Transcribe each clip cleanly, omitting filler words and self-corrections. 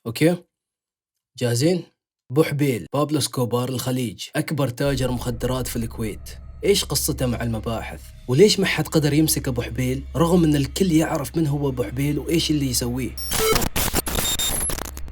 أوكي، جاهزين؟ بوحبيل بابلو اسكوبار الخليج أكبر تاجر مخدرات في الكويت. إيش قصته مع المباحث؟ وليش ما حد قدر يمسك أبو حبيل رغم أن الكل يعرف من هو أبو حبيل وإيش اللي يسويه؟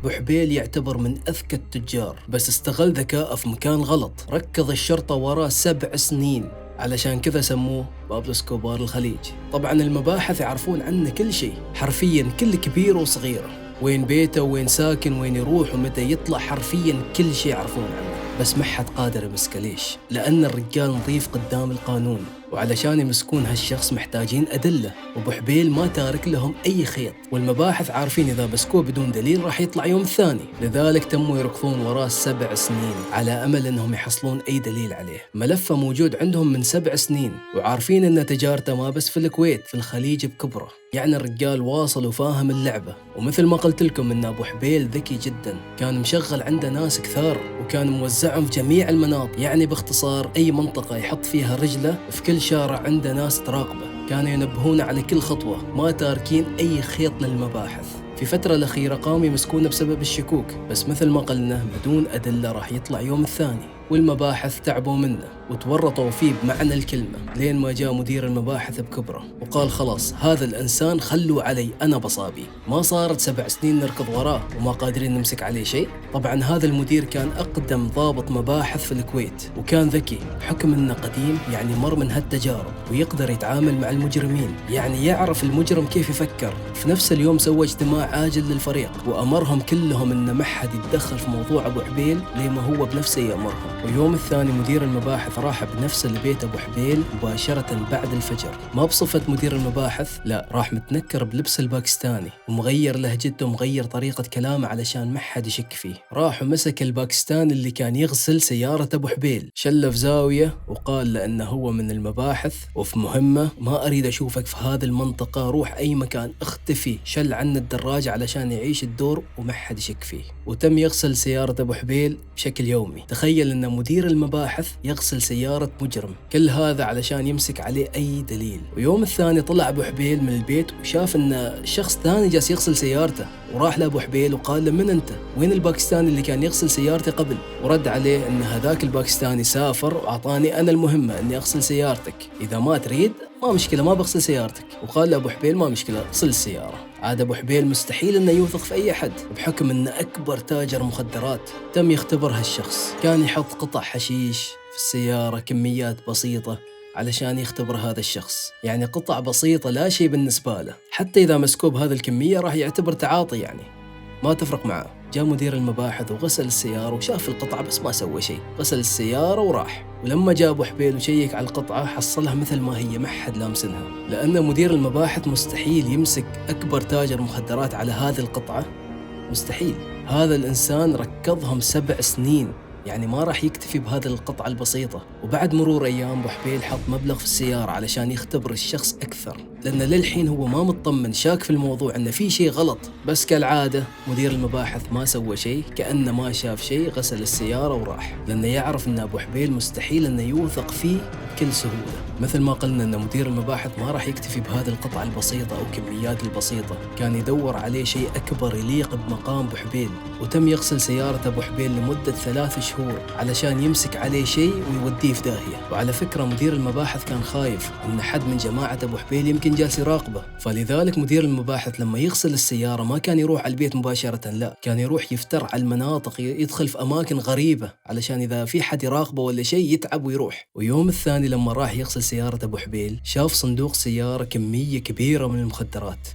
أبو حبيل يعتبر من أذكى التجار، بس استغل ذكاءه في مكان غلط، ركض الشرطة وراه 7 سنين، علشان كذا سموه بابلو اسكوبار الخليج. طبعا المباحث يعرفون عنه كل شيء، حرفيا كل كبير وصغيره، وين بيته وين ساكن وين يروح ومتى يطلع، حرفيا كل شيء يعرفون عنه. بس ما حد قادر يمسكه. ليش؟ لأن الرجال نظيف قدام القانون، وعلشان يمسكون هالشخص محتاجين أدلة، وأبو حبيل ما تارك لهم أي خيط، والمباحث عارفين إذا مسكوه بدون دليل راح يطلع يوم الثاني، لذلك تموا يركضون وراه 7 سنين على أمل أنهم يحصلون أي دليل عليه. ملفه موجود عندهم من 7 سنين، وعارفين أن تجارته ما بس في الكويت، في الخليج بكبره. يعني الرجال واصل وفاهم اللعبة. ومثل ما قلت لكم أن أبو حبيل ذكي جدا، كان مشغل عنده ناس كثار وكان موزعهم في جميع المناطق. يعني باختصار أي منطقة يحط فيها رجله في كل شارع عنده ناس تراقبه، كانوا ينبهونه على كل خطوة، ما تاركين أي خيط للمباحث. في فترة الأخيرة قاموا يمسكونه بسبب الشكوك، بس مثل ما قلنا بدون أدلة راح يطلع يوم الثاني، والمباحث تعبوا منه وتورطوا فيه بمعنى الكلمة، لين ما جاء مدير المباحث بكبره وقال خلاص هذا الإنسان خلوا علي أنا بصابي. ما صارت 7 سنين نركض وراه وما قادرين نمسك عليه شيء. طبعا هذا المدير كان أقدم ضابط مباحث في الكويت، وكان ذكي بحكم أنه قديم، يعني مر من هالتجارب ويقدر يتعامل مع المجرمين، يعني يعرف المجرم كيف يفكر. في نفس اليوم سوى اجتماع عاجل للفريق وأمرهم كلهم أن ما حد يتدخل في موضوع أبو حبيل لما هو بنفسه يأمرهم. ويوم الثاني مدير المباحث راح بنفسه لبيت أبو حبيل مباشرة بعد الفجر، ما بصفة مدير المباحث، لا، راح متنكر بلبس الباكستاني ومغير لهجته ومغير طريقة كلامه علشان ما حد يشك فيه. راح ومسك الباكستاني اللي كان يغسل سيارة أبو حبيل، شله في زاوية وقال له أنه هو من المباحث وفي مهمة، ما أريد أشوفك في هذه المنطقة، روح أي مكان اختفي. شل عنه الدراجة علشان يعيش الدور وما حد يشك فيه. وتم يغسل سيارة أبو حبيل بشكل يومي. تخيل أن مدير المباحث يغسل سيارة مجرم، كل هذا علشان يمسك عليه أي دليل. ويوم الثاني طلع أبو حبيل من البيت وشاف أن شخص ثاني جالس يغسل سيارته، وراح لأبو حبيل وقال له من أنت؟ وين الباكستاني اللي كان يغسل سيارتي قبل؟ ورد عليه أن هذاك الباكستاني سافر وأعطاني أنا المهمة أني أغسل سيارتك، إذا ما تريد ما مشكلة ما بغسل سيارتك. وقال لأبو حبيل ما مشكلة اغسل السيارة. عاد أبو حبيل مستحيل أنه يوثق في أي أحد بحكم أنه أكبر تاجر مخدرات. تم يختبر هالشخص، كان يحط قطع حشيش في السيارة كميات بسيطة علشان يختبر هذا الشخص، يعني قطع بسيطة لا شيء بالنسبة له، حتى إذا مسكوه بهذه الكمية راح يعتبر تعاطي، يعني ما تفرق معه. جاء مدير المباحث وغسل السيارة وشاف القطعة بس ما سوى شيء، غسل السيارة وراح. ولما جاء أبو حبيل وشيك على القطعة حصلها مثل ما هي، ما حد لامسنها، لأن مدير المباحث مستحيل يمسك أكبر تاجر مخدرات على هذه القطعة، مستحيل. هذا الإنسان ركضهم 7 سنين، يعني ما راح يكتفي بهذه القطعة البسيطة. وبعد مرور أيام أبو حبيل حط مبلغ في السيارة علشان يختبر الشخص أكثر، لأن للحين هو ما مطمن، شاك في الموضوع أنه في شيء غلط. بس كالعادة مدير المباحث ما سوى شيء، كأنه ما شاف شيء، غسل السيارة وراح، لأنه يعرف أن أبو حبيل مستحيل أنه يوثق فيه بكل سهولة. مثل ما قلنا أن مدير المباحث ما راح يكتفي بهذه القطعة البسيطة أو كميات البسيطة، كان يدور عليه شيء أكبر يليق بمقام أبو حبيل. وتم يغسل سيارة أبو حبيل لمدة 3 شهور علشان يمسك عليه شيء ويوديه في داهية. وعلى فكرة مدير المباحث كان خايف أن حد من جماعة أبو حبيل يمكن جالس يراقبه، فلذلك مدير المباحث لما يغسل السيارة ما كان يروح على البيت مباشرة، لا، كان يروح يفتر على المناطق، يدخل في أماكن غريبة علشان إذا في حد يراقبه ولا شيء يتعب ويروح. ويوم الثاني لما راح يغسل سيارة أبو حبيل شاف صندوق سيارة كمية كبيرة من المخدرات.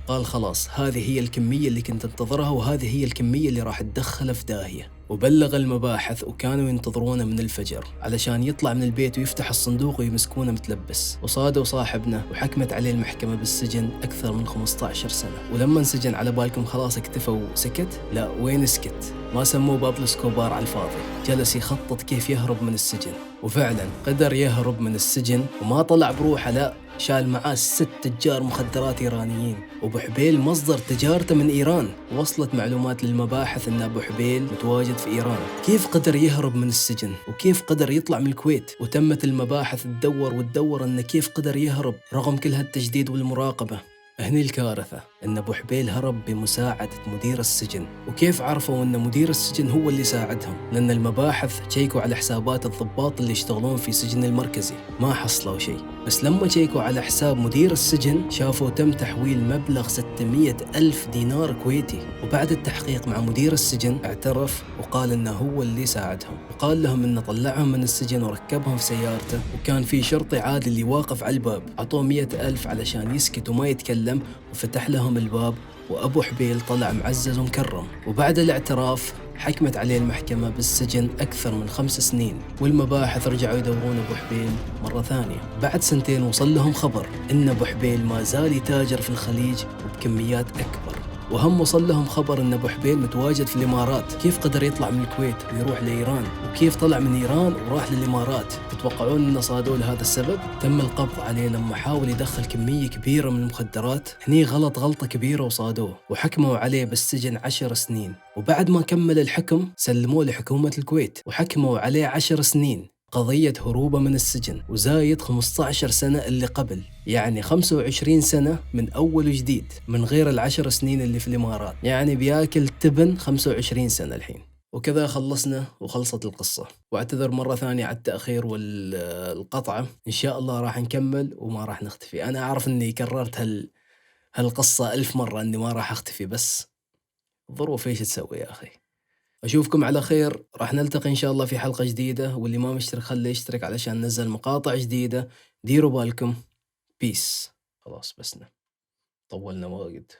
قال خلاص هذه هي الكمية اللي كنت انتظرها، وهذه هي الكمية اللي راح تدخله في داهية. وبلغ المباحث وكانوا ينتظرونه من الفجر علشان يطلع من البيت ويفتح الصندوق ويمسكونه متلبس. وصادوا صاحبنا وحكمت عليه المحكمة بالسجن أكثر من 15 سنة. ولما انسجن على بالكم خلاص اكتفى وسكت؟ لا، وين سكت؟ ما سموه بابلو اسكوبار على الفاضي، جلس يخطط كيف يهرب من السجن، وفعلا قدر يهرب من السجن وما طلع بروحه، لا، شال معاه 6 تجار مخدرات إيرانيين. وأبو حبيل مصدر تجارته من إيران، وصلت معلومات للمباحث أن أبو حبيل متواجد في إيران. كيف قدر يهرب من السجن وكيف قدر يطلع من الكويت؟ وتمت المباحث تدور وتدور أن كيف قدر يهرب رغم كل هالتجديد والمراقبة. هني الكارثة، أن أبو حبيل هرب بمساعدة مدير السجن. وكيف عرفوا أن مدير السجن هو اللي ساعدهم؟ لأن المباحث شيكوا على حسابات الضباط اللي يشتغلون في سجن المركزي، ما حصلوا شيء. بس لما شيكوا على حساب مدير السجن شافوا تم تحويل مبلغ 600 ألف دينار كويتي. وبعد التحقيق مع مدير السجن اعترف وقال أنه هو اللي ساعدهم، وقال لهم أنه طلعهم من السجن وركبهم في سيارته، وكان في شرطي عادي اللي واقف على الباب، عطوه 100 ألف علشان يسكت وما يتكلم، وفتح لهم الباب، وأبو حبيل طلع معزز ومكرم. وبعد الاعتراف حكمت عليه المحكمة بالسجن أكثر من 5 سنين، والمباحث رجعوا يدورون أبو حبيل مرة ثانية. بعد 2 وصل لهم خبر إن أبو حبيل ما زال يتاجر في الخليج وبكميات أكبر، وهم وصل لهم خبر إن أبو حبيل متواجد في الإمارات. كيف قدر يطلع من الكويت ويروح لإيران؟ وكيف طلع من إيران وراح للإمارات؟ تتوقعون إنه صادوه لهذا السبب؟ تم القبض عليه لما حاول يدخل كمية كبيرة من المخدرات. هني غلط غلطة كبيرة وصادوه، وحكموا عليه بالسجن 10 سنين. وبعد ما كمل الحكم سلموه لحكومة الكويت وحكموا عليه 10 سنين قضية هروبه من السجن، وزايد 15 سنة اللي قبل، يعني 25 سنة من أول وجديد، من غير ال10 سنين اللي في الإمارات. يعني بياكل تبن 25 سنة الحين. وكذا خلصنا وخلصت القصة، واعتذر مرة ثانية على التأخير والقطعة. إن شاء الله راح نكمل وما راح نختفي. أنا أعرف أني كررت هالقصة 1000 مرة أني ما راح أختفي، بس ظروف إيش تسوي يا أخي. أشوفكم على خير، راح نلتقي إن شاء الله في حلقة جديدة، واللي ما مشترك خليه يشترك علشان ننزل مقاطع جديدة. ديروا بالكم. بيس. خلاص بسنا، طولنا واجد.